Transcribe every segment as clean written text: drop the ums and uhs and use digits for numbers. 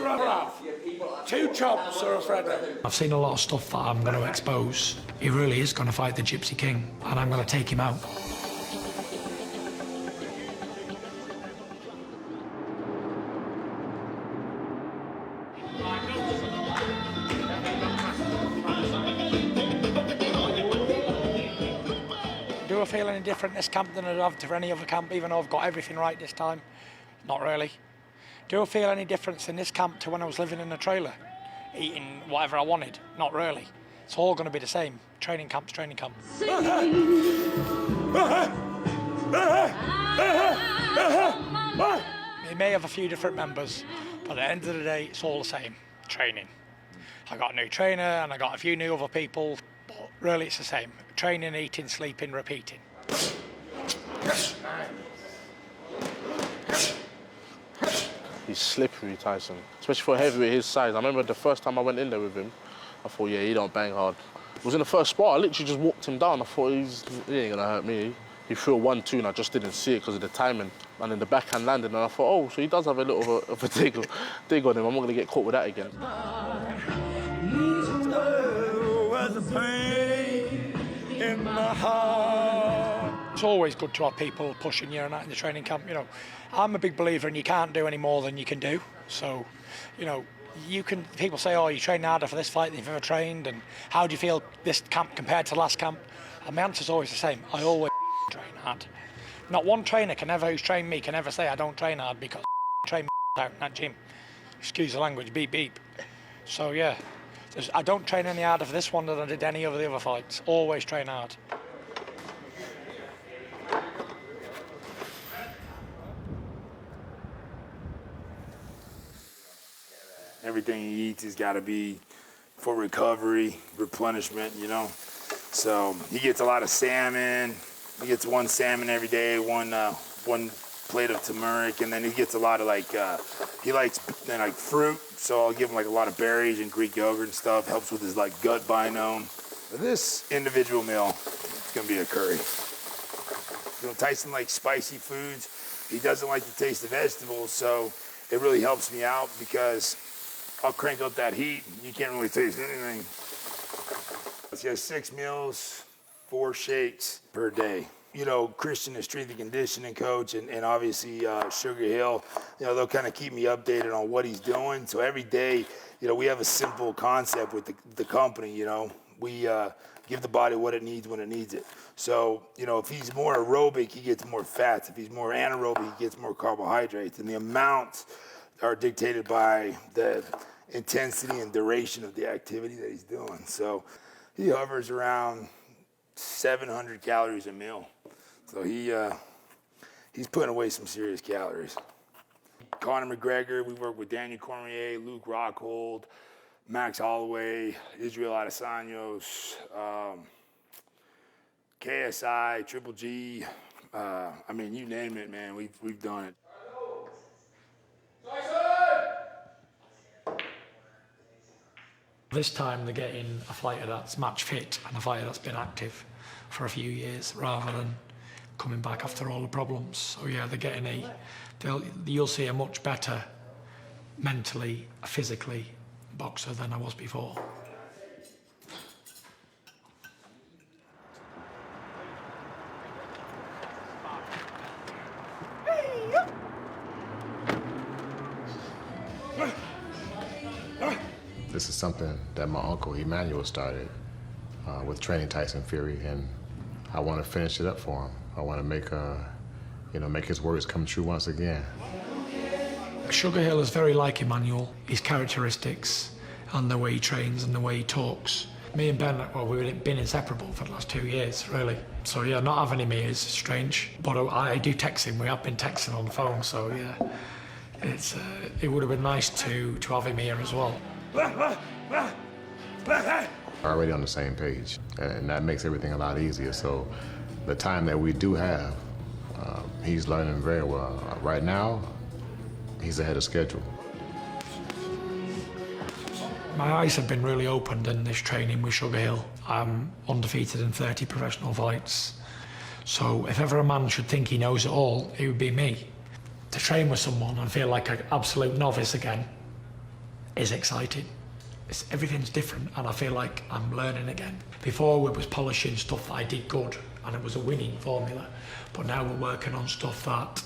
rather have? 2 chops or a Freddo? I've seen a lot of stuff that I'm going to expose. He really is going to fight the Gypsy King, and I'm going to take him out. Do I feel any different this camp than I have to any other camp, even though I've got everything right this time? Not really. Do I feel any difference in this camp to when I was living in a trailer, eating whatever I wanted? Not really. It's all going to be the same. Training camp's training camp. It may have a few different members, but at the end of the day, it's all the same. Training. I got a new trainer and I got a few new other people, but really it's the same. Training, eating, sleeping, repeating. He's slippery, Tyson, especially for a heavyweight his size. I remember the first time I went in there with him, I thought, yeah, he don't bang hard. It was in the first spot, I literally just walked him down. I thought, he ain't gonna hurt me. He threw a 1-2 and I just didn't see it because of the timing. And then the backhand landed and I thought, oh, so he does have a little of a dig on him. I'm not gonna get caught with that again. It's always good to have people pushing you and that in the training camp. You know, I'm a big believer in you can't do any more than you can do. So, you know, people say, oh, you train harder for this fight than you've ever trained, and how do you feel this camp compared to last camp? And my answer's always the same. I always train hard. Not one trainer who's trained me can ever say I don't train hard, because I train out in that gym. Excuse the language, beep beep. So yeah, I don't train any harder for this one than I did any of the other fights. Always train hard. Everything he eats has got to be for recovery, replenishment, you know. So he gets a lot of salmon. He gets 1 salmon every day, one plate of turmeric, and then he gets a lot of he likes fruit. So I'll give him like a lot of berries and Greek yogurt and stuff. Helps with his like gut biome. For this individual meal, it's gonna be a curry. You know, Tyson likes spicy foods. He doesn't like the taste of vegetables, so it really helps me out because I'll crank up that heat. You can't really taste anything. He has 6 meals, 4 shakes per day. You know, Christian is strength and conditioning coach, and obviously Sugar Hill, you know, they'll kind of keep me updated on what he's doing. So every day, you know, we have a simple concept with the company, you know. We give the body what it needs when it needs it. So, you know, if he's more aerobic, he gets more fats. If he's more anaerobic, he gets more carbohydrates. And the amounts are dictated by the intensity and duration of the activity that he's doing. So he hovers around 700 calories a meal. So he's putting away some serious calories. Conor McGregor, we work with Daniel Cormier, Luke Rockhold, Max Holloway, Israel Adesanyo's, KSI, Triple G. I mean, you name it, man. We've done it. This time they're getting a fighter that's match fit and a fighter that's been active for a few years rather than coming back after all the problems. So yeah, they're getting you'll see a much better mentally, physically boxer than I was before. This is something that my uncle Emmanuel started with training Tyson Fury, and I want to finish it up for him. I want to make his words come true once again. Sugar Hill is very like Emmanuel. His characteristics and the way he trains and the way he talks. Me and Ben, well, we've been inseparable for the last 2 years, really. So yeah, not having him here is strange. But I do text him. We have been texting on the phone, so yeah, it would have been nice to have him here as well. Already on the same page, and that makes everything a lot easier. So the time that we do have, he's learning very well. Right now, he's ahead of schedule. My eyes have been really opened in this training with Sugar Hill. I'm undefeated in 30 professional fights. So if ever a man should think he knows it all, it would be me. To train with someone and feel like an absolute novice again, is exciting. Everything's different, and I feel like I'm learning again. Before we was polishing stuff that I did good, and it was a winning formula, but now we're working on stuff that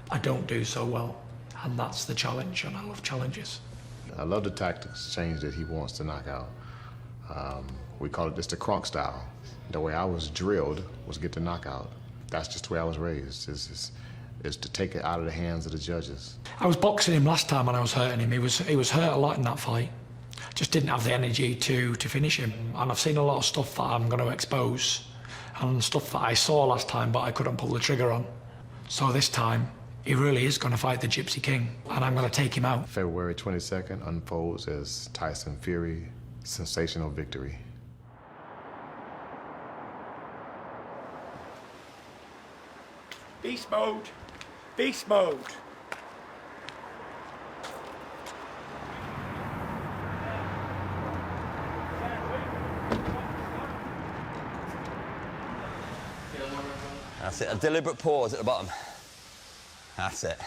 I don't do so well, and that's the challenge, and I love challenges. I love the tactics change that he wants to knock out. We call it just the crunk style. The way I was drilled was get the knockout. That's just the way I was raised, is to take it out of the hands of the judges. I was boxing him last time and I was hurting him. He was hurt a lot in that fight. Just didn't have the energy to finish him. And I've seen a lot of stuff that I'm going to expose, and stuff that I saw last time but I couldn't pull the trigger on. So this time, he really is going to fight the Gypsy King, and I'm going to take him out. February 22nd unfolds as Tyson Fury, sensational victory. Beast mode. Beast mode. That's it, a deliberate pause at the bottom. That's it.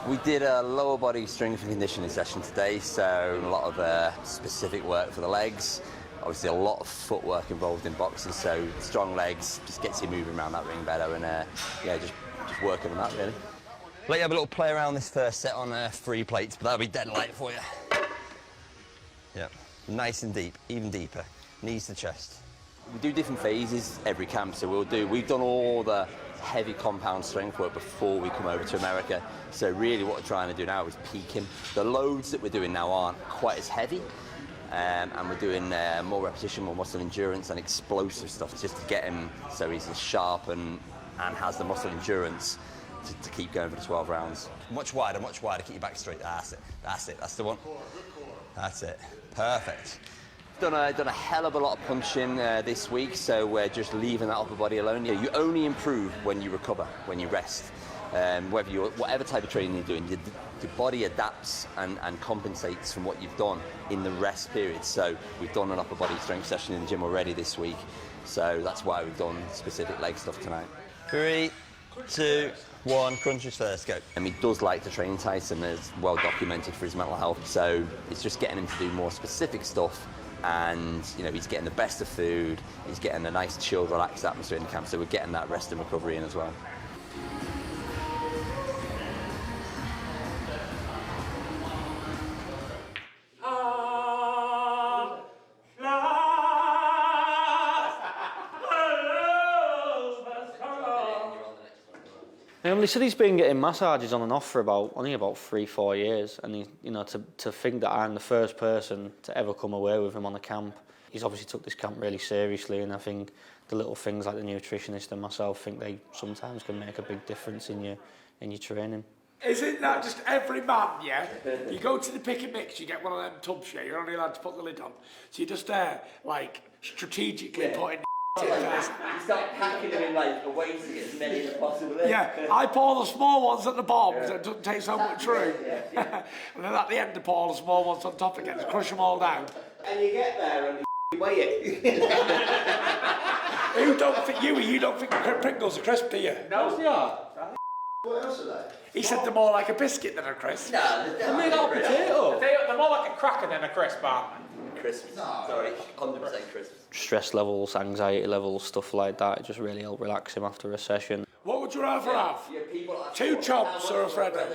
We did a lower body strength and conditioning session today, so a lot of specific work for the legs. Obviously a lot of footwork involved in boxing, so strong legs just gets you moving around that ring better, and yeah, just working on that really. Let you have a little play around this first set on 3 plates, but that'll be dead light for you. Yeah, nice and deep, even deeper, knees to chest. We do different phases every camp, so we've done all the heavy compound strength work before we come over to America. So really what we're trying to do now is peak him. The loads that we're doing now aren't quite as heavy, and we're doing more repetition, more muscle endurance and explosive stuff just to get him so he's as sharp and has the muscle endurance to keep going for the 12 rounds. Much wider, keep your back straight. That's it, that's the one. That's it, perfect. Done a hell of a lot of punching this week, so we're just leaving that upper body alone. You only improve when you recover, when you rest. Whatever type of training you're doing, your body adapts and compensates from what you've done in the rest period. So we've done an upper body strength session in the gym already this week, so that's why we've done specific leg stuff tonight. 3, 2, 1, crunches first, go. And he does like to train. Tyson is well documented for his mental health, so it's just getting him to do more specific stuff. And he's getting the best of food, he's getting a nice chilled, relaxed atmosphere in the camp, so we're getting that rest and recovery in as well. He said he's been getting massages on and off for only about 3-4 years, and to think that I'm the first person to ever come away with him on a camp. He's obviously took this camp really seriously, and I think the little things like the nutritionist and myself think they sometimes can make a big difference in your training. Isn't that just every man, yeah? You go to the pick and mix, you get one of them tubs, yeah? You're only allowed to put the lid on. So you're just there, strategically putting You start packing them in a way to get as many as possible in. Yeah, I pour the small ones at the bottom, so it doesn't take so much room. And then at the end, I pour the small ones on top again, to crush them all down. And you get there and you weigh it. You don't think Pringles are crisp, do you? No, they are. What else are they? He said they're more like a biscuit than a crisp. No, they're made out of potato. They're more like a cracker than a crisp, aren't they? Crisp. No. Sorry, 100% crisp. Stress levels, anxiety levels, stuff like that, it just really helped relax him after a session. What would you rather have? 2 chops or a Freddo?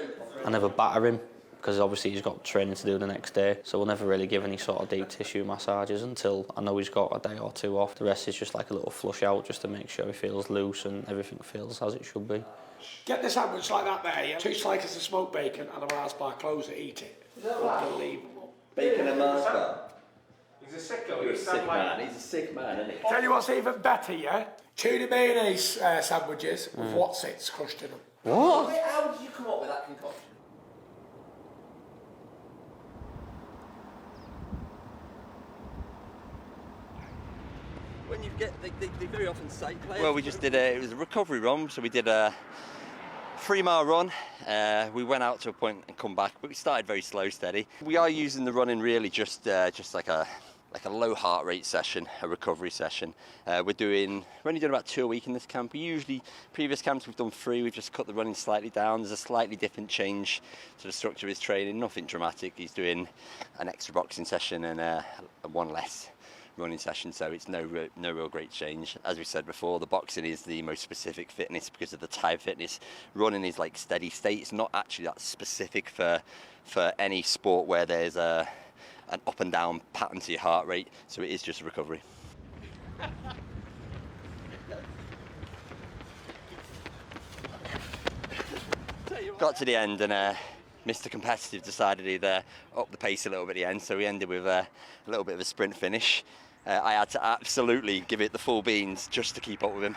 I never batter him, because obviously he's got training to do the next day, so we'll never really give any sort of deep tissue massages until I know he's got a day or 2 off. The rest is just like a little flush out, just to make sure he feels loose and everything feels as it should be. Get the sandwich like that there, yeah? 2 slices of smoked bacon and a Mars bar, close it, eat it. Unbelievable. Bacon and Mars bar. He's a sicko. He's a sick man, isn't he? Tell you what's even better, yeah? Tuna mayonnaise sandwiches with Watsits crushed in them. What? How did you come up with that concoction? When you get, they very often sight play. Well, we just did it was a recovery run, so we did a 3-mile run. We went out to a point and come back, but we started very slow, steady. We are using the running really just like a like a low heart rate session, a recovery session. We're only doing about 2 a week in this camp. Previous camps we've done 3, we've just cut the running slightly down. There's a slightly different change to the structure of his training, nothing dramatic. He's doing an extra boxing session and one less running session, so it's no real great change. As we said before, the boxing is the most specific fitness because of the type fitness. Running is like steady state. It's not actually that specific for any sport where there's an up and down pattern to your heart rate, so it is just a recovery. Got to the end and Mr. Competitive decided he'd up the pace a little bit at the end, so we ended with a little bit of a sprint finish. I had to absolutely give it the full beans just to keep up with him,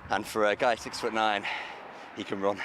and for a guy 6'9", he can run.